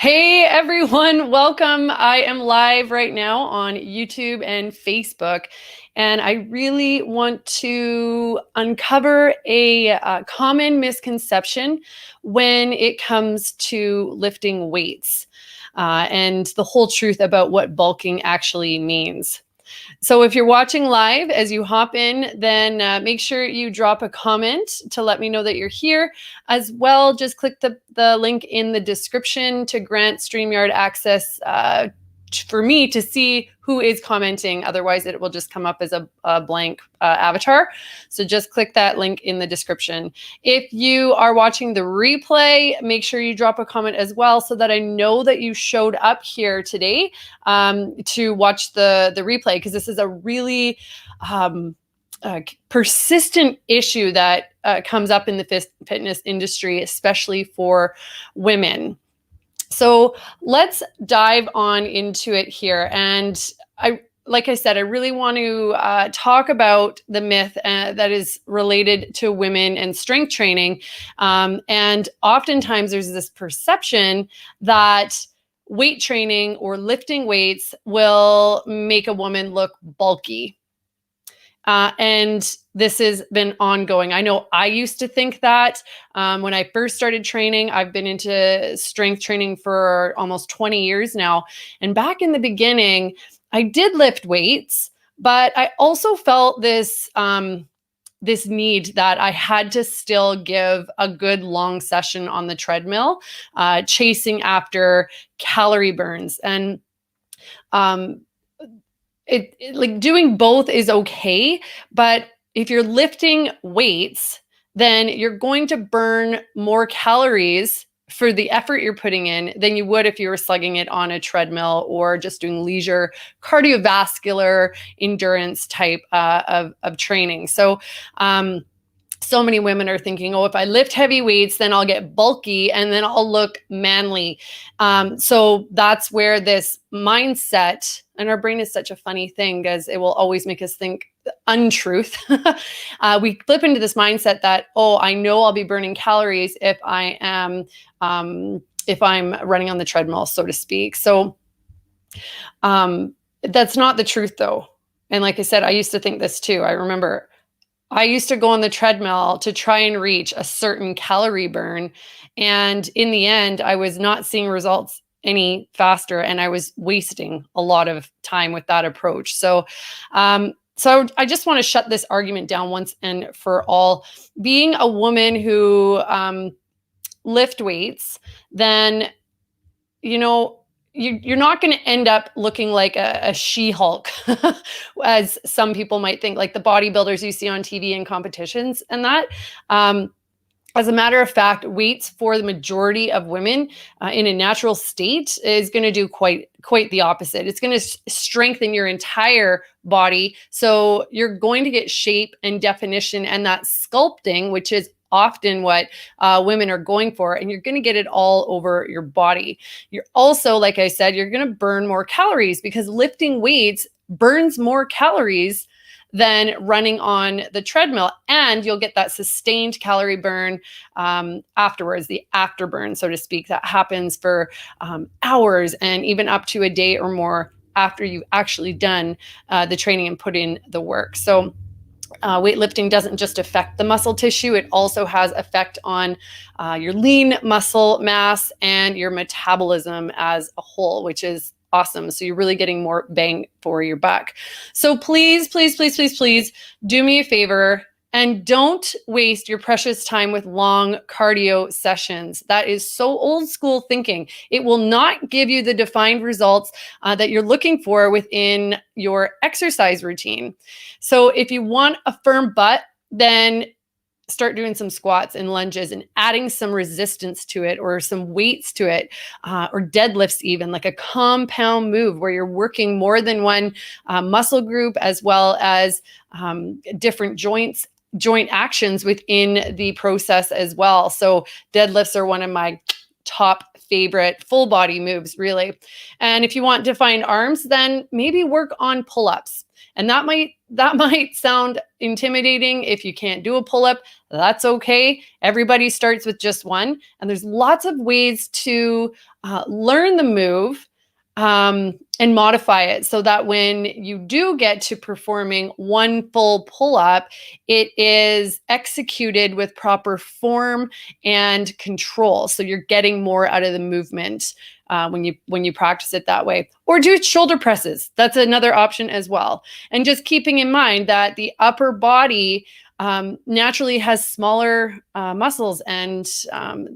Hey everyone, welcome. I am live right now on YouTube and Facebook, and I really want to uncover a common misconception when it comes to lifting weights and the whole truth about what bulking actually means. So if you're watching live, as you hop in, then make sure you drop a comment to let me know that you're here. As well, just click the link in the description to grant StreamYard access for me to see who is commenting. Otherwise, it will just come up as a blank avatar. So just click that link in the description. If you are watching the replay, make sure you drop a comment as well so that I know that you showed up here today to watch the replay, because this is a really persistent issue that comes up in the fitness industry, especially for women. So let's dive on into it here. And like I said, I really want to talk about the myth that is related to women and strength training. And oftentimes there's this perception that weight training or lifting weights will make a woman look bulky. And this has been ongoing. I know I used to think that when I first started training. I've been into strength training for almost 20 years now. And back in the beginning, I did lift weights, but I also felt this this need that I had to still give a good long session on the treadmill, chasing after calorie burns. And like doing both is okay, but if you're lifting weights, then you're going to burn more calories for the effort you're putting in than you would if you were slugging it on a treadmill or just doing leisure cardiovascular endurance type of training. So so many women are thinking, oh, if I lift heavy weights, then I'll get bulky and then I'll look manly. So that's where this mindset, and our brain is such a funny thing because it will always make us think untruth. We flip into this mindset that, oh, I know I'll be burning calories if I'm running on the treadmill, so to speak. So that's not the truth though. And like I said, I used to think this too. I remember I used to go on the treadmill to try and reach a certain calorie burn. And in the end, I was not seeing results any faster, and I was wasting a lot of time with that approach. So I just want to shut this argument down once and for all. Being a woman who lift weights, then, you know, you're not going to end up looking like a She-Hulk, as some people might think, like the bodybuilders you see on TV in competitions and that. As a matter of fact, weights for the majority of women in a natural state is going to do quite the opposite. It's going to strengthen your entire body. So you're going to get shape and definition and that sculpting, which is often what women are going for, and you're going to get it all over your body. You're also, like I said, you're going to burn more calories because lifting weights burns more calories than running on the treadmill, and you'll get that sustained calorie burn afterwards, the afterburn, so to speak, that happens for hours and even up to a day or more after you've actually done the training and put in the work. So weightlifting doesn't just affect the muscle tissue, it also has effect on your lean muscle mass and your metabolism as a whole, which is awesome. So you're really getting more bang for your buck. So please, please, please, please, please do me a favor and don't waste your precious time with long cardio sessions. That is so old school thinking. It will not give you the defined results that you're looking for within your exercise routine. So if you want a firm butt, then start doing some squats and lunges and adding some resistance to it or some weights to it, or deadlifts, even like a compound move where you're working more than one muscle group as well as different joint actions within the process as well. So deadlifts are one of my top favorite full body moves, really. And if you want defined arms, then maybe work on pull-ups. And that might that might sound intimidating. If you can't do a pull-up, that's okay. Everybody starts with just one. And there's lots of ways to learn the move and modify it so that when you do get to performing one full pull-up, it is executed with proper form and control. So you're getting more out of the movement when you practice it that way. Or do shoulder presses. That's another option as well. And just keeping in mind that the upper body naturally has smaller muscles and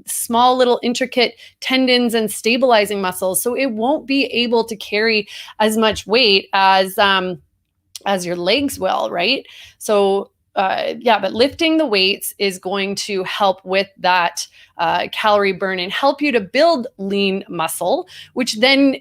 small little intricate tendons and stabilizing muscles. So it won't be able to carry as much weight as your legs will, right? So but lifting the weights is going to help with that calorie burn and help you to build lean muscle, which then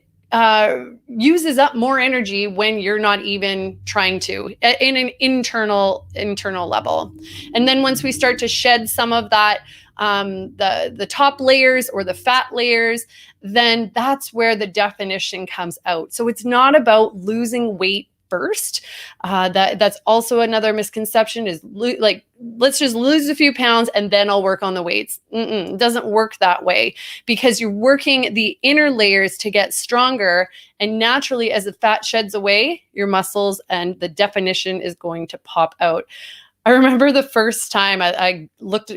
uses up more energy when you're not even trying to in an internal level. And then once we start to shed some of that, the top layers or the fat layers, then that's where the definition comes out. So it's not about losing weight first. That's also another misconception is like, let's just lose a few pounds and then I'll work on the weights. It doesn't work that way because you're working the inner layers to get stronger. And naturally, as the fat sheds away, your muscles and the definition is going to pop out. I remember the first time I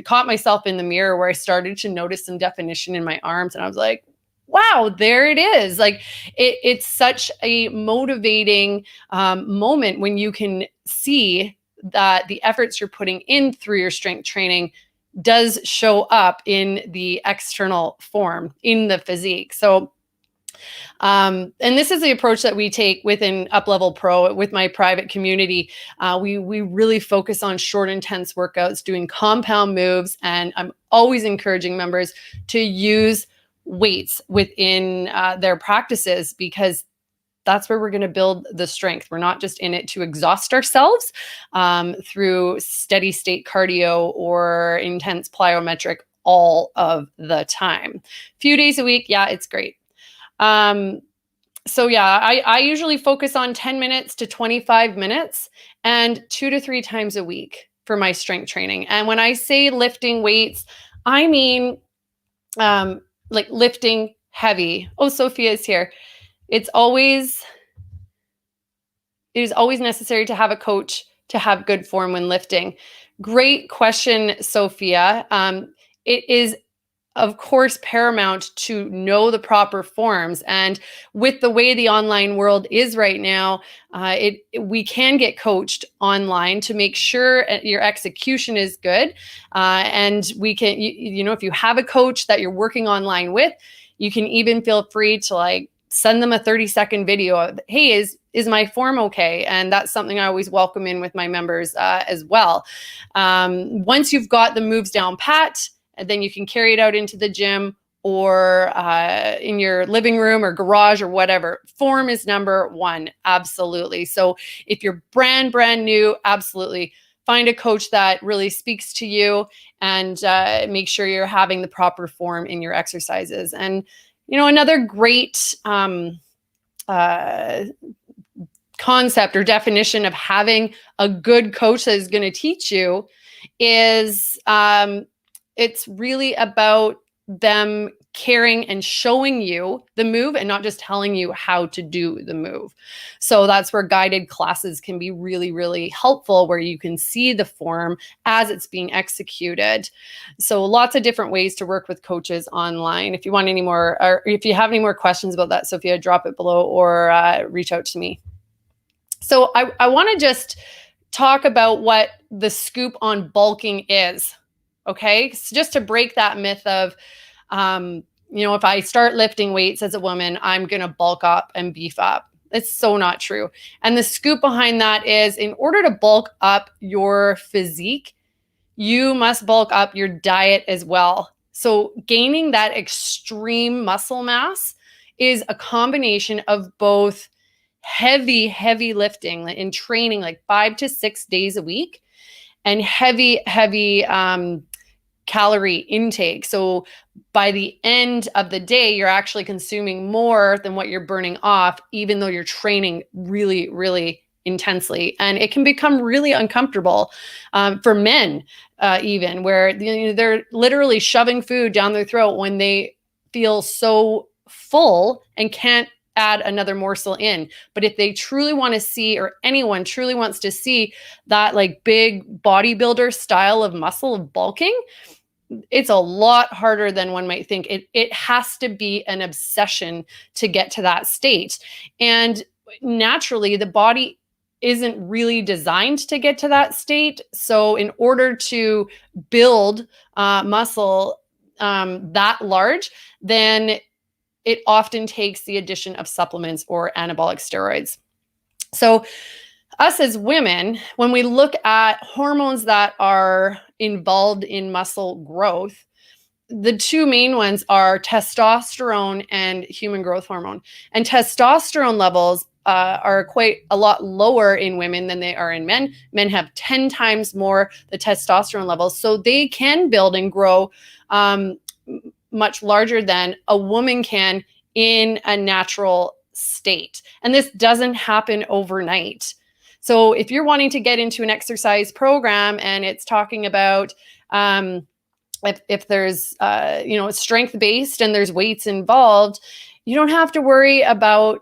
caught myself in the mirror where I started to notice some definition in my arms and I was like, wow, there it is. Like it's such a motivating moment when you can see that the efforts you're putting in through your strength training does show up in the external form, in the physique. So, and this is the approach that we take within UpLevel Pro with my private community. We really focus on short, intense workouts, doing compound moves, and I'm always encouraging members to use weights within their practices because that's where we're going to build the strength. We're not just in it to exhaust ourselves through steady state cardio or intense plyometric all of the time. A few days a week, yeah, it's great. So yeah, I usually focus on 10 minutes to 25 minutes and 2 to 3 times a week for my strength training. And when I say lifting weights, I mean like lifting heavy. Oh, Sophia is here. It is always necessary to have a coach to have good form when lifting. Great question, Sophia. It is, of course, paramount to know the proper forms. And with the way the online world is right now, we can get coached online to make sure your execution is good. And we can, if you have a coach that you're working online with, you can even feel free to send them a 30-second video of, hey, is my form okay? And that's something I always welcome in with my members as well. Once you've got the moves down pat, and then you can carry it out into the gym or in your living room or garage or whatever. Form is number one, absolutely. So if you're brand new, absolutely find a coach that really speaks to you and make sure you're having the proper form in your exercises. And another great concept or definition of having a good coach that is going to teach you is it's really about them caring and showing you the move and not just telling you how to do the move. So that's where guided classes can be really, really helpful, where you can see the form as it's being executed. So lots of different ways to work with coaches online. If you want any more, or if you have any more questions about that, Sophia, drop it below or reach out to me. So I want to just talk about what the scoop on bulking is. Okay, so just to break that myth of, if I start lifting weights as a woman, I'm going to bulk up and beef up. It's so not true. And the scoop behind that is, in order to bulk up your physique, you must bulk up your diet as well. So gaining that extreme muscle mass is a combination of both heavy lifting in training, like 5 to 6 days a week, and heavy calorie intake. So by the end of the day, you're actually consuming more than what you're burning off, even though you're training really, really intensely, and it can become really uncomfortable for men, even where they're literally shoving food down their throat when they feel so full and can't add another morsel in. But if they truly want to see, or anyone truly wants to see that like big bodybuilder style of muscle of bulking, it's a lot harder than one might think. It has to be an obsession to get to that state. And naturally, the body isn't really designed to get to that state. So in order to build muscle that large, then it often takes the addition of supplements or anabolic steroids. So us as women, when we look at hormones that are involved in muscle growth, the two main ones are testosterone and human growth hormone. And testosterone levels are quite a lot lower in women than they are in men. Men have 10 times more the testosterone levels, so they can build and grow much larger than a woman can in a natural state. And this doesn't happen overnight. So if you're wanting to get into an exercise program and it's talking about if there's strength based and there's weights involved, you don't have to worry about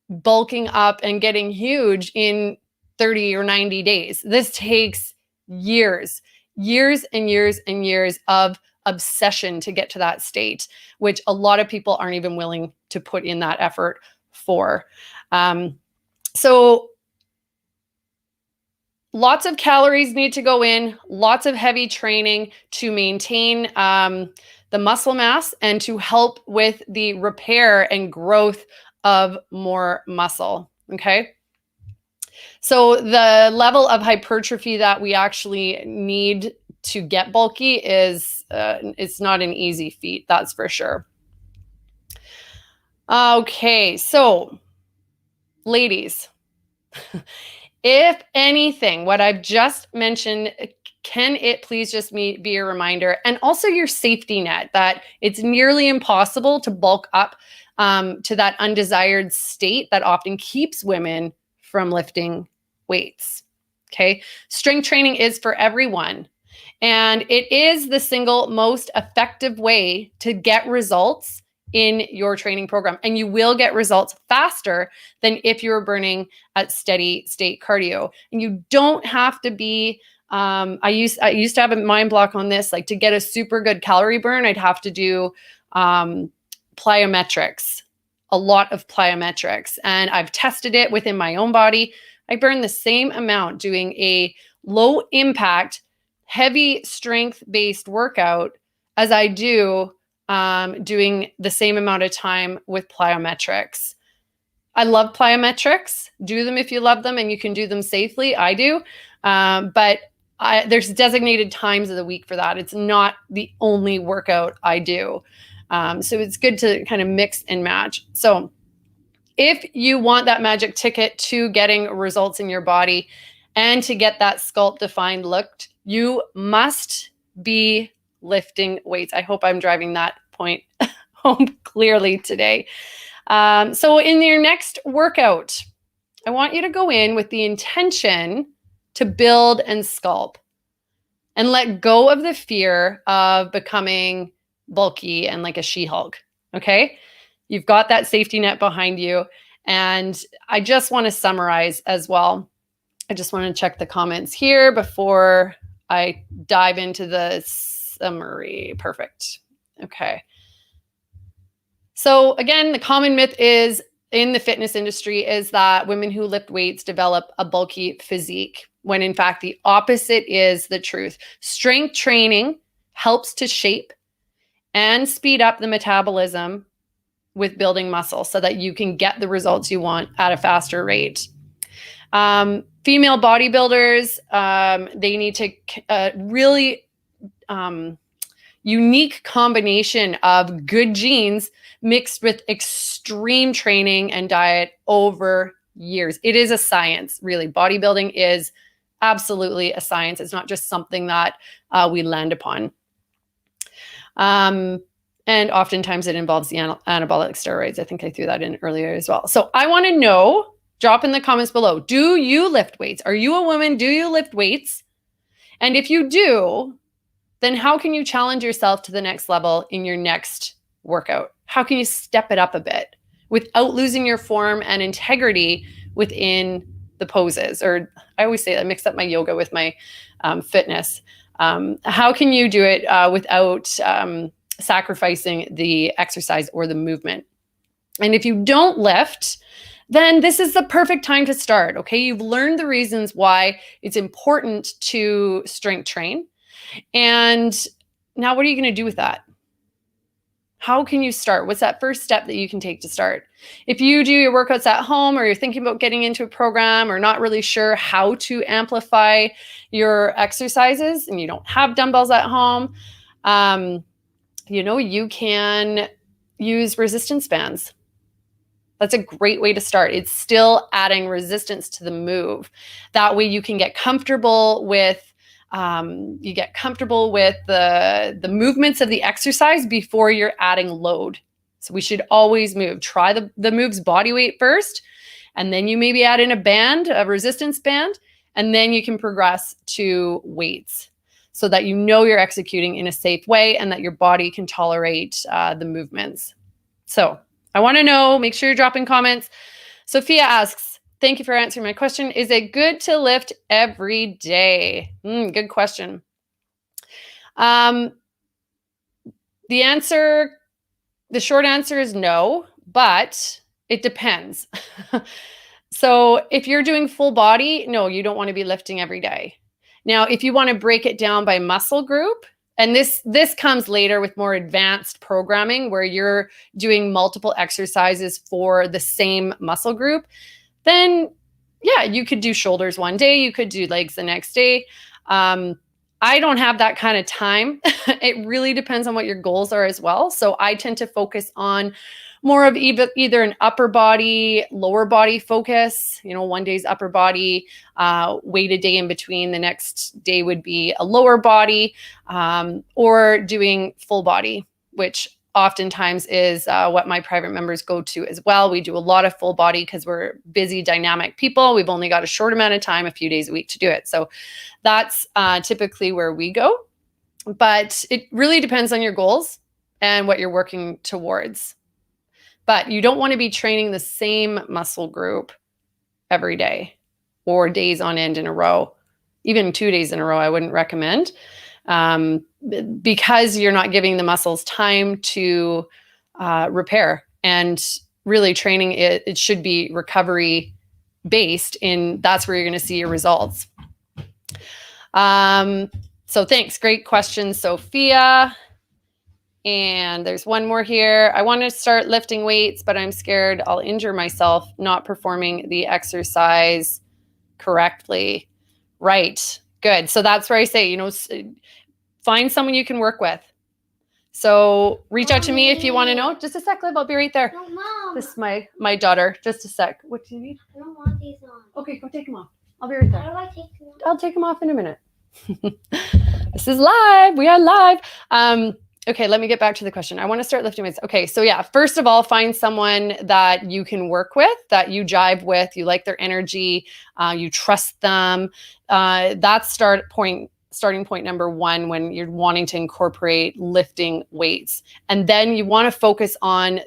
bulking up and getting huge in 30 or 90 days. This takes years and years and years of obsession to get to that state, which a lot of people aren't even willing to put in that effort for. So lots of calories need to go in, lots of heavy training to maintain the muscle mass and to help with the repair and growth of more muscle, okay? So the level of hypertrophy that we actually need to get bulky is it's not an easy feat, that's for sure. Okay, so ladies, if anything, what I've just mentioned, can it please just be a reminder, and also your safety net, that it's nearly impossible to bulk up to that undesired state that often keeps women from lifting weights. Okay. Strength training is for everyone. And it is the single most effective way to get results in your training program. And you will get results faster than if you were burning at steady state cardio. And you don't have to be, I used to have a mind block on this, like to get a super good calorie burn, I'd have to do plyometrics, a lot of plyometrics. And I've tested it within my own body. I burn the same amount doing a low impact, heavy strength based workout as I do doing the same amount of time with plyometrics. I love plyometrics. Do them if you love them and you can do them safely. I do. But there's designated times of the week for that. It's not the only workout I do. So it's good to kind of mix and match. So if you want that magic ticket to getting results in your body and to get that sculpt defined look, you must be lifting weights. I hope I'm driving that point home clearly today. So in your next workout, I want you to go in with the intention to build and sculpt and let go of the fear of becoming bulky and like a She-Hulk. Okay. You've got that safety net behind you. And I just want to summarize as well. I just want to check the comments here before I dive into the summary. Perfect. Okay. So again, the common myth is in the fitness industry is that women who lift weights develop a bulky physique, when in fact the opposite is the truth. Strength training helps to shape and speed up the metabolism with building muscle so that you can get the results you want at a faster rate. Female bodybuilders, they need to really unique combination of good genes mixed with extreme training and diet over years. It is a science, really. Bodybuilding is absolutely a science. It's not just something that we land upon. And oftentimes it involves the anabolic steroids. I think I threw that in earlier as well. So I want to know Drop in the comments below. Do you lift weights? Are you a woman? Do you lift weights? And if you do, then how can you challenge yourself to the next level in your next workout? How can you step it up a bit without losing your form and integrity within the poses? Or I always say I mix up my yoga with my fitness. How can you do it without sacrificing the exercise or the movement? And if you don't lift, then this is the perfect time to start, okay? You've learned the reasons why it's important to strength train. And now what are you going to do with that? How can you start? What's that first step that you can take to start? If you do your workouts at home, or you're thinking about getting into a program, or not really sure how to amplify your exercises, and you don't have dumbbells at home, you can use resistance bands. That's a great way to start. It's still adding resistance to the move. That way you can get comfortable with the movements of the exercise before you're adding load. So we should always move. Try the move's body weight first, and then you maybe add in a resistance band, and then you can progress to weights so that you're executing in a safe way and that your body can tolerate the movements. So I want to know, make sure you're dropping comments. Sophia asks, thank you for answering my question. Is it good to lift every day? Good question. The short answer is no, but it depends. So if you're doing full body, no, you don't want to be lifting every day. Now, if you want to break it down by muscle group, and this comes later with more advanced programming where you're doing multiple exercises for the same muscle group, then yeah, you could do shoulders one day, you could do legs the next day. I don't have that kind of time. It really depends on what your goals are as well. So I tend to focus on more of either an upper body, lower body focus. One day's upper body, weight a day in between. The next day would be a lower body, or doing full body, which oftentimes is what my private members go to as well. We do a lot of full body because we're busy, dynamic people. We've only got a short amount of time, a few days a week to do it. So that's typically where we go. But it really depends on your goals and what you're working towards. But you don't want to be training the same muscle group every day or days on end in a row. Even 2 days in a row, I wouldn't recommend, because you're not giving the muscles time to repair. And really training, it should be recovery based that's where you're going to see your results. So thanks. Great question, Sophia. And there's one more here. I want to start lifting weights, but I'm scared I'll injure myself not performing the exercise correctly. Right. Good. So that's where I say, find someone you can work with. So reach out to me if you want to know. Just a sec, Liv. I'll be right there. No, Mom. This is my daughter. Just a sec. What do you need? I don't want these on. Okay, go take them off. I'll be right there. How do I take them off? I'll take them off in a minute. This is live. We are live. Okay, let me get back to the question. I want to start lifting weights. Okay, so yeah, first of all, find someone that you can work with, that you jive with, you like their energy, you trust them. That's starting point number one when you're wanting to incorporate lifting weights. And then you want to focus on,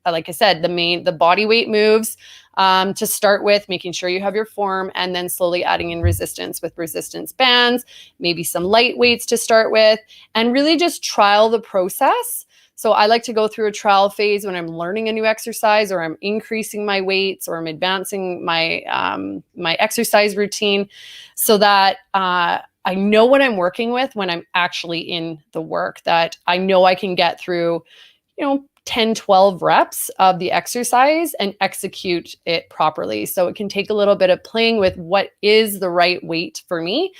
like I said, the body weight moves to start with, making sure you have your form, and then slowly adding in resistance with resistance bands, maybe some light weights to start with, and really just trial the process. So I like to go through a trial phase when I'm learning a new exercise, or I'm increasing my weights, or I'm advancing my exercise routine, so that I know what I'm working with when I'm actually in the work, that I know I can get through, 10, 12 reps of the exercise and execute it properly. So it can take a little bit of playing with what is the right weight for me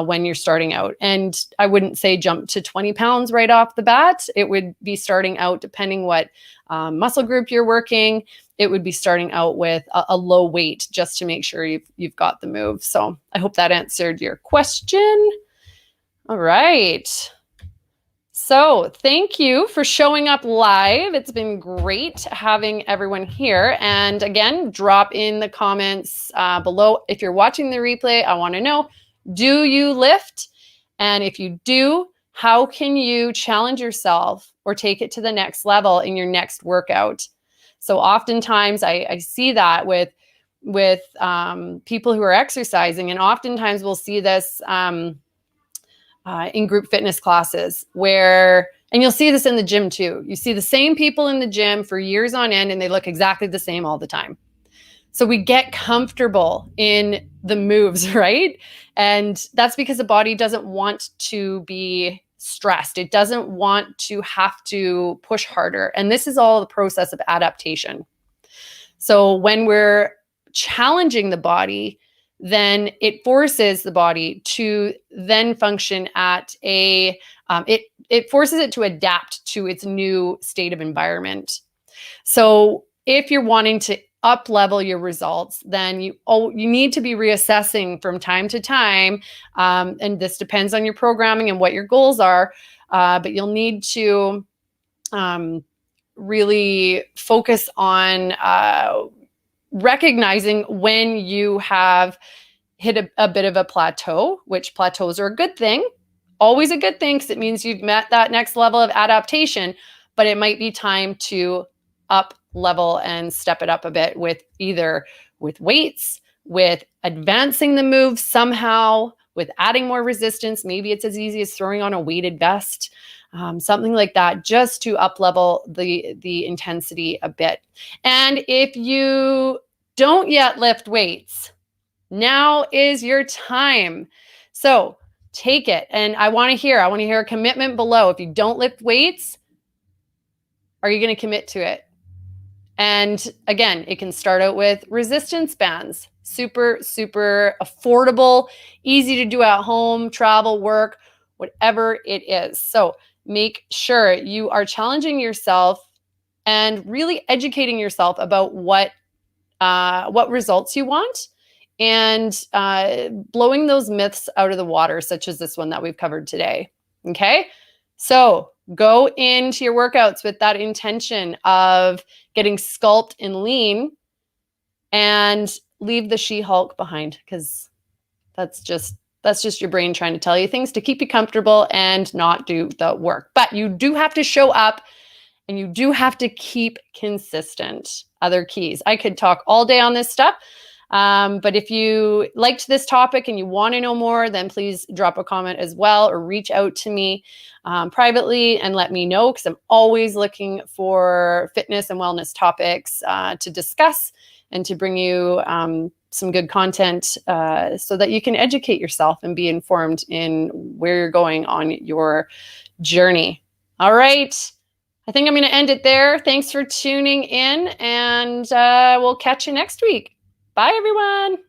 when you're starting out. And I wouldn't say jump to 20 pounds right off the bat. It would be starting out, depending what muscle group you're working, it would be starting out with a low weight just to make sure you've got the move. So I hope that answered your question. All right. So thank you for showing up live. It's been great having everyone here. And again, drop in the comments below. If you're watching the replay, I want to know, do you lift? And if you do, how can you challenge yourself or take it to the next level in your next workout? So oftentimes I see that with people who are exercising, and oftentimes we'll see this in group fitness classes where, and you'll see this in the gym too. You see the same people in the gym for years on end and they look exactly the same all the time. So we get comfortable in the moves, right? And that's because the body doesn't want to be stressed. It doesn't want to have to push harder. And this is all the process of adaptation. So when we're challenging the body, then it forces the body to then function at it forces it to adapt to its new state of environment. So if you're wanting to up level your results, then you need to be reassessing from time to time. And this depends on your programming and what your goals are. But you'll need to really focus on recognizing when you have hit a bit of a plateau, which plateaus are a good thing, always a good thing, because it means you've met that next level of adaptation, but it might be time to up level and step it up a bit with either with weights, with advancing the move somehow, with adding more resistance. Maybe it's as easy as throwing on a weighted vest, something like that, just to up level the intensity a bit. And if you don't yet lift weights, now is your time. So take it. And I want to hear a commitment below. If you don't lift weights, are you going to commit to it? And again, it can start out with resistance bands, super, super affordable, easy to do at home, travel, work, whatever it is. So make sure you are challenging yourself and really educating yourself about what results you want, and blowing those myths out of the water, such as this one that we've covered today. Okay, so go into your workouts with that intention of getting sculpt and lean, and leave the She-Hulk behind, because that's just your brain trying to tell you things to keep you comfortable and not do the work. But you do have to show up, and you do have to keep consistent. Other keys. I could talk all day on this stuff. But if you liked this topic and you want to know more, then please drop a comment as well, or reach out to me privately and let me know, because I'm always looking for fitness and wellness topics to discuss and to bring you some good content so that you can educate yourself and be informed in where you're going on your journey. All right. I think I'm going to end it there. Thanks for tuning in, and we'll catch you next week. Bye, everyone.